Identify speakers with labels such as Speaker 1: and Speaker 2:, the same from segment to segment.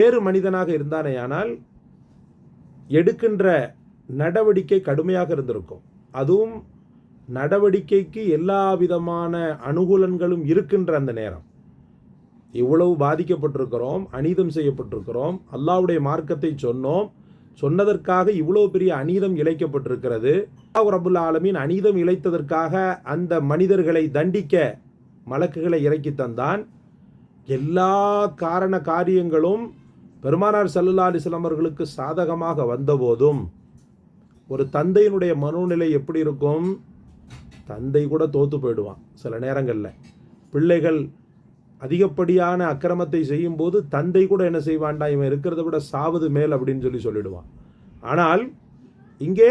Speaker 1: வேறு மனிதனாக இருந்தானேயானால் எடுக்கின்ற நடவடிக்கை கடுமையாக இருந்திருக்கும். அதுவும் நடவடிக்கைக்கு எல்லா விதமான அனுகூலங்களும் இருக்கின்ற அந்த நேரம். இவ்வளவு பாதிக்கப்பட்டிருக்கிறோம், அநீதம் செய்யப்பட்டிருக்கிறோம், அல்லாஹ்வுடைய மார்க்கத்தை சொன்னதற்காக இவ்வளவு பெரிய அநீதம் இழைக்கப்பட்டிருக்கிறது. அல்லாஹ் ரப்புல் ஆலமீன் அநீதம் இழைத்ததற்காக அந்த மனிதர்களை தண்டிக்க மலக்குகளை இறக்கி தந்தான். எல்லா காரண காரியங்களும் பெருமானார் ஸல்லல்லாஹு அலைஹி வஸல்லம் அவர்களுக்கு சாதகமாக வந்தபோதும் ஒரு தந்தையினுடைய மனோநிலை எப்படி இருக்கும்? தந்தை கூட தோத்து போயிடுவான் சில நேரங்களில். பிள்ளைகள் அதிகப்படியான அக்கிரமத்தை செய்யும்போது தந்தை கூட என்ன செய்வான்டா, இவன் இருக்கிறத விட சாவது மேல் அப்படின்னு சொல்லிடுவான். ஆனால் இங்கே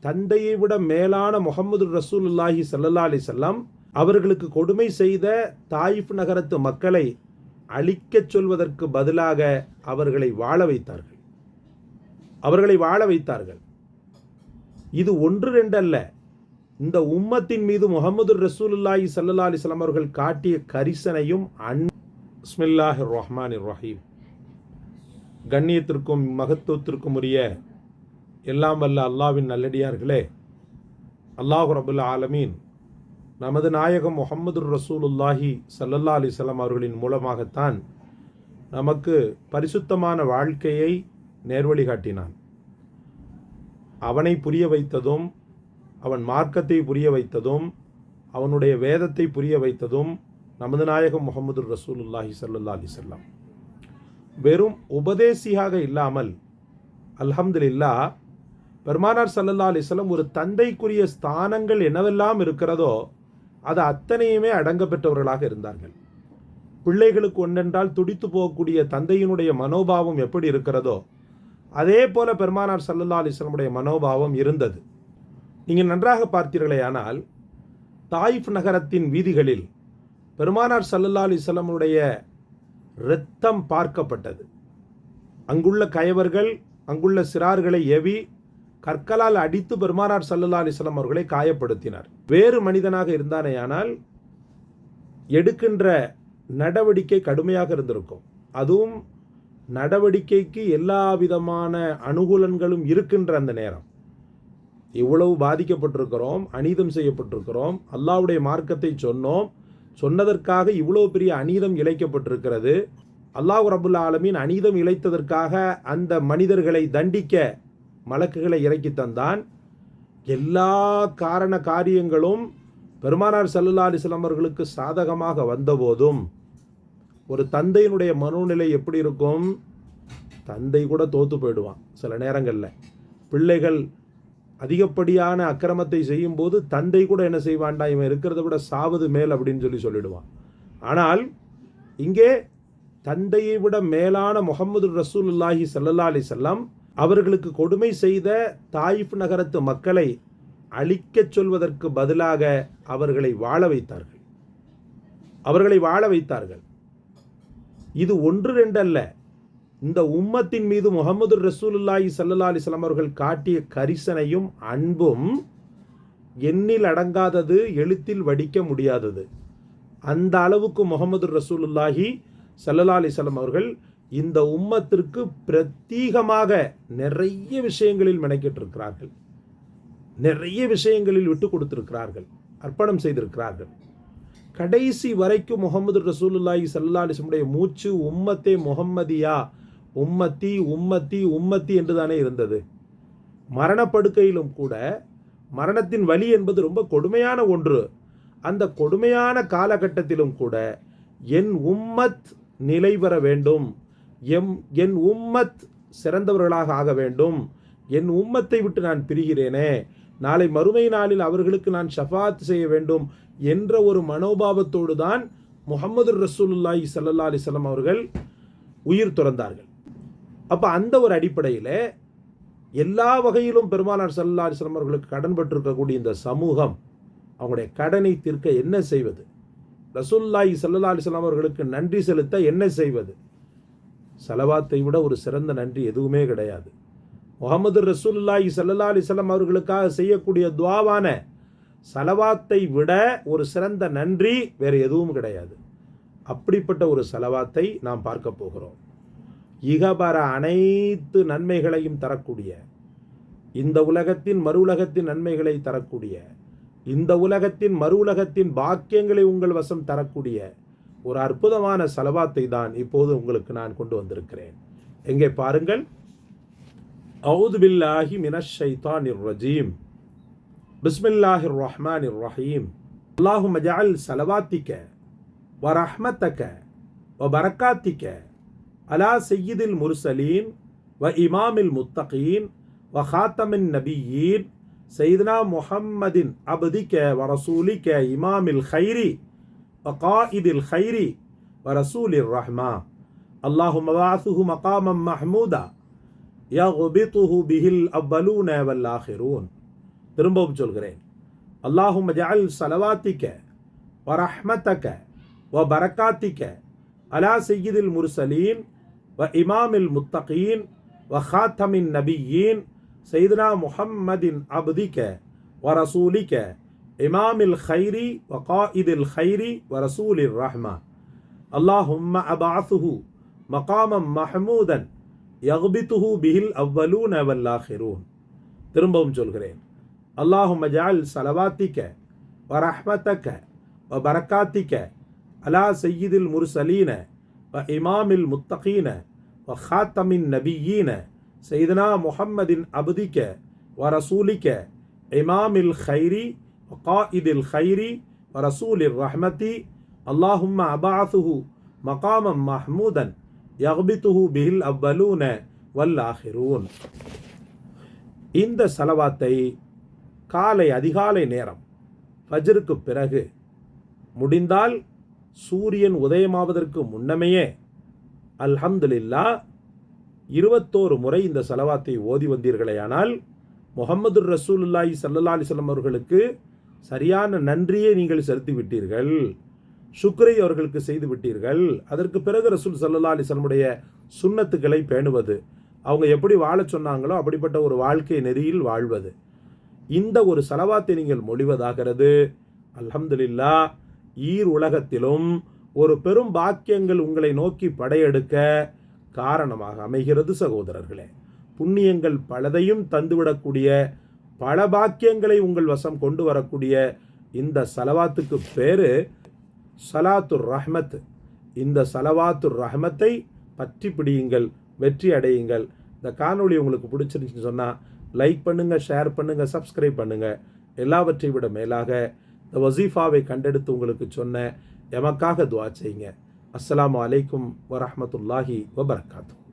Speaker 1: தந்தையை விட மேலான முஹம்மது ரசூலுல்லாஹி ஸல்லல்லாஹு அலைஹி வஸல்லம் அவர்களுக்கு கொடுமை செய்த தாயிஃப் நகரத்து மக்களை அழிக்கச் சொல்வதற்கு பதிலாக அவர்களை வாழ வைத்தார்கள். இது ஒன்று ரெண்டு அல்ல. இந்த உம்மத்தின் மீது முஹம்மது ரசூலுல்லாஹி ஸல்லல்லாஹு அலைஹி வஸல்லம் அவர்கள் காட்டிய கரிசனையும் பிஸ்மில்லாஹிர் ரஹ்மானிர் ரஹீம். கண்ணியத்திற்கும் மகத்துவத்திற்கும் உரிய எல்லாம் வல்ல அல்லாஹ்வின் நல்லடியார்களே, அல்லாஹ் ரப்புல் ஆலமீன் நமது நாயகம் முஹம்மது ரசூலுல்லாஹி ஸல்லல்லாஹு அலைஹி வஸல்லம் அவர்களின் மூலமாகத்தான் நமக்கு பரிசுத்தமான வாழ்க்கையை நேர்வழி காட்டினான். அவனை புரிய வைத்ததும், அவன் மார்க்கத்தை புரிய வைத்ததும், அவனுடைய வேதத்தை புரிய வைத்ததும் நமது நாயகம் முஹம்மது ரசூலுல்லாஹி ஸல்லல்லாஹு அலைஹி வஸல்லம். வெறும் உபதேசியாக இல்லாமல் அல்ஹம்துலில்லாஹ் பெருமானார் ஸல்லல்லாஹு அலைஹி வஸல்லம் ஒரு தந்தைக்குரிய ஸ்தானங்கள் என்னவெல்லாம் இருக்கிறதோ அது அத்தனையுமே அடங்க பெற்றவர்களாக இருந்தார்கள். பிள்ளைகளுக்கு ஒன்றென்றால் துடித்து போகக்கூடிய தந்தையினுடைய மனோபாவம் எப்படி இருக்கிறதோ அதே போல பெருமானார் ஸல்லல்லாஹு அலைஹி வஸல்லமுடைய மனோபாவம் இருந்தது. நீங்கள் நன்றாக பார்த்தீர்களேயானால் தாயிஃப் நகரத்தின் வீதிகளில் பெருமானார் ஸல்லல்லாஹு அலைஹி வஸல்லமுடைய இரத்தம் பார்க்கப்பட்டது. அங்குள்ள கயவர்கள் அங்குள்ள சிறார்களை ஏவி கற்களால் அடித்து பெருமானார் ஸல்லல்லாஹு அலைஹி வஸல்லம் அவர்களை காயப்படுத்தினார். வேறு மனிதனாக இருந்தானேயானால் எடுக்கின்ற நடவடிக்கை கடுமையாக இருந்திருக்கும். அதுவும் நடவடிக்கைக்கு எல்லா விதமான அனுகூலங்களும் இருக்கின்ற அந்த நேரம். இவ்வளவு பாதிக்கப்பட்டிருக்கிறோம், அநீதம் செய்யப்பட்டிருக்கிறோம், அல்லாஹ்வுடைய மார்க்கத்தை சொன்னதற்காக இவ்வளவு பெரிய அநீதம் இழைக்கப்பட்டிருக்கிறது. அல்லாஹ் ரப்புல் ஆலமீன் அநீதம் இழைத்ததற்காக அந்த மனிதர்களை தண்டிக்க மலக்குகளை இறக்கி தந்தான். எல்லா காரண காரியங்களும் பெருமானார் ஸல்லல்லாஹு அலைஹி வஸல்லம் அவர்களுக்கு சாதகமாக வந்தபோதும் ஒரு தந்தையினுடைய மனோநிலை எப்படி இருக்கும்? தந்தை கூட தோத்து போயிடுவான் சில நேரங்களில். பிள்ளைகள் அதிகப்படியான அக்கிரமத்தை செய்யும்போது தந்தை கூட என்ன செய்வான்டா, இவன் இருக்கிறத விட சாவது மேல் அப்படின்னு சொல்லிடுவான். ஆனால் இங்கே தந்தையை விட மேலான முஹம்மது ரசூலுல்லாஹி ஸல்லல்லாஹு அலைஹி வஸல்லம் அவர்களுக்கு கொடுமை செய்த தாயிஃப் நகரத்து மக்களை அழிக்கச் சொல்வதற்கு பதிலாக அவர்களை வாழ வைத்தார்கள். இது ஒன்று ரெண்டு அல்ல. இந்த உம்மத்தின் மீது முஹம்மது ரசூலுல்லாஹி ஸல்லல்லாஹு அலைஹி வஸல்லம் அவர்கள் காட்டிய கரிசனையும் அன்பும் எண்ணில் அடங்காதது, எழுத்தில் வடிக்க முடியாதது. அந்த அளவுக்கு முஹம்மது ரசூலுல்லாஹி ஸல்லல்லாஹு அலைஹி வஸல்லம் அவர்கள் இந்த உம்மத்திற்கு பிரத்யேகமாக நிறைய விஷயங்களில் மெனக்கிட்டிருக்கிறார்கள், நிறைய விஷயங்களில் விட்டு கொடுத்திருக்கிறார்கள், அர்ப்பணம் செய்திருக்கிறார்கள். கடைசி வரைக்கும் முஹம்மது ரசூலுல்லாஹி ஸல்லல்லாஹு அலைஹி வஸல்லம் மூச்சு உம்மத்தே முஹம்மதியா, உம்மத்தி உம்மத்தி உம்மத்தி என்று தானே இருந்தது. மரணப்படுக்கையிலும் கூட மரணத்தின் வலி என்பது ரொம்ப கொடுமையான ஒன்று. அந்த கொடுமையான காலகட்டத்திலும் கூட என் உம்மத் நிலை பெற வேண்டும், என் உம்மத் சிறந்தவர்களாக ஆக வேண்டும், என் உம்மத்தை விட்டு நான் பிரிகிறேனே, நாளை மறுமை நாளில் அவர்களுக்கு நான் ஷஃபாத் செய்ய வேண்டும் என்ற ஒரு மனோபாவத்தோடு தான் முஹம்மது ரசூலுல்லாஹி ஸல்லல்லாஹு அலைஹி வஸல்லம் அவர்கள் உயிர் துறந்தார்கள். அப்போ அந்த ஒரு அடிப்படையில் எல்லா வகையிலும் பெருமானார் ஸல்லல்லாஹு அலைஹி வஸல்லம் அவர்களுக்கு கடன் பட்டிருக்கக்கூடிய இந்த சமூகம் அவங்களுடைய கடனை தீர்க்க என்ன செய்வது? ரசூலுல்லாஹி ஸல்லல்லாஹு அலைஹி வஸல்லம் அவர்களுக்கு நன்றி செலுத்த என்ன செய்வது? ஸலவாத்தை விட ஒரு சிறந்த நன்றி எதுவுமே கிடையாது. முஹம்மது ரசூலுல்லாஹி ஸல்லல்லாஹு அலைஹி வஸல்லம் அவர்களுக்காக செய்யக்கூடிய துஆவான ஸலவாத்தை விட ஒரு சிறந்த நன்றி வேறு எதுவும் கிடையாது. அப்படிப்பட்ட ஒரு ஸலவாத்தை நாம் பார்க்க போகிறோம். இகபர அனைத்து நன்மைகளையும் தரக்கூடிய, இந்த உலகத்தின் மறு உலகத்தின் நன்மைகளை தரக்கூடிய, இந்த உலகத்தின் மறு உலகத்தின் பாக்கியங்களை உங்கள் வசம் தரக்கூடிய ஒரு அற்புதமான ஸலவாத்தை தான் இப்போது உங்களுக்கு நான் கொண்டு வந்திருக்கிறேன். எங்கே பாருங்கள். அஊது பில்லாஹி மினஷ் ஷைத்தானிர் ரஜீம். பிஸ்மில்லாஹிர் ரஹ்மானிர் ரஹீம். அல்லாஹும்ம ஜஅல் ஸலவாத்திக வ ரஹ்மத்தக வ பரக்காத்திக அலா சய்யிதில் முர்சலீன் வ இமாமில் முத்தகீன் வ ஹாத்தமின் நபியீன் சையதுனா முஹம்மதின் அப்திக வ ரசூலிக இமாமில் கைரி வ காயிதில் கைரி வ ரசூலிர் ரஹ்மா அல்லாஹும்ம பஅத்ஹு மகாமம் மஹ்மூதா யக்பிதுஹு பிஹில் அவ்வலூன வல் ஆகிரூன். திரும்பவும் சொல்கிறேன். அல்லாஹும்ம ஜஅல் ஸலவாத்திக வ ரஹ்மத்தக வ பரக்காத்திக அலா சய்யிதில் முர்சலீன் வ இமாமில் முத்தகீன் வ ஹாத்தமின் நபியீன் சையதுனா முஹம்மதின் அப்திக வ ரசூலிக இமாமில் கைரி வ காயிதில் கைரி வ ரசூலிர் ரஹ்மா அல்லாஹும்ம அபஅத்ஹு மகாமம் மஹ்மூதன் யக்பிதுஹு பிஹில் அவ்வலூன வல் ஆகிரூன். திரும்பவும் சொல்கிறேன். அல்லாஹும்ம ஜஅல் ஸலவாத்திக வ ரஹ்மத்தக வ பரக்காத்திக அலா சய்யிதில் முர்சலீன வ இமாமில் முத்தகீன வ ஹாத்தமின் நபியீன சையதுனா முஹம்மதின் அப்திக வ ரசூலிக இமாமில் கைரி வ காயிதில் கைரி வ ரசூலிர் ரஹ்மதி அல்லாஹும்ம அபஅத்ஹு மகாமம் மஹ்மூதன் யக்பிதுஹு பிஹில் அவ்வலூன வல் ஆகிரூன். இந்த ஸலவாத்தை காலை அதிகாலை நேரம் ஃபஜ்ருக்கு பிறகு, முடிந்தால் சூரியன் உதயமாவதற்கு முன்னமையே அல்ஹம்துலில்லாஹ் 21 முறை இந்த ஸலவாத்தை ஓதி வந்தீர்களேயானால் முஹம்மது ரசூலுல்லாஹி ஸல்லல்லாஹு அலைஹி வஸல்லம் அவர்களுக்கு சரியான நன்றியை நீங்கள் செலுத்தி விட்டீர்கள், சுக்ரை அவர்களுக்கு செய்து விட்டீர்கள். அதற்கு பிறகு ரசூல் ஸல்லல்லாஹு அலைஹி வஸல்லமுடைய சுன்னத்துக்களை பேணுவது, அவங்க எப்படி வாழ சொன்னாங்களோ அப்படிப்பட்ட ஒரு வாழ்க்கை நெறியில் வாழ்வது, இந்த ஒரு ஸலவாத்தை நீங்கள் மொழிவதாகிறது அல்ஹம்துலில்லாஹ் ஈர் உலகத்திலும் ஒரு பெரும் பாக்கியங்கள் உங்களை நோக்கி படையெடுக்க காரணமாக அமைகிறது. சகோதரர்களே, புண்ணியங்கள் பலதையும் தந்துவிடக்கூடிய, பல பாக்கியங்களை உங்கள் வசம் கொண்டு வரக்கூடிய இந்த ஸலவாத்துக்கு பேரு ஸலாத்துர் ரஹ்மத். இந்த ஸலவாத்துர் ரஹ்மத்தை பற்றி பிடியுங்கள், வெற்றி அடையுங்கள். இந்த காணொளி உங்களுக்கு பிடிச்சிருந்துச்சுன்னு சொன்னால் லைக் பண்ணுங்கள், ஷேர் பண்ணுங்கள், சப்ஸ்கிரைப் பண்ணுங்கள். எல்லாவற்றை விட மேலாக இந்த வசீஃபாவை கண்டெடுத்து உங்களுக்கு சொன்ன எமக்காக துஆ செய்யுங்க. அஸ்ஸலாமு அலைக்கும் வரஹ்மத்துல்லாஹி வபரகாத்துஹு.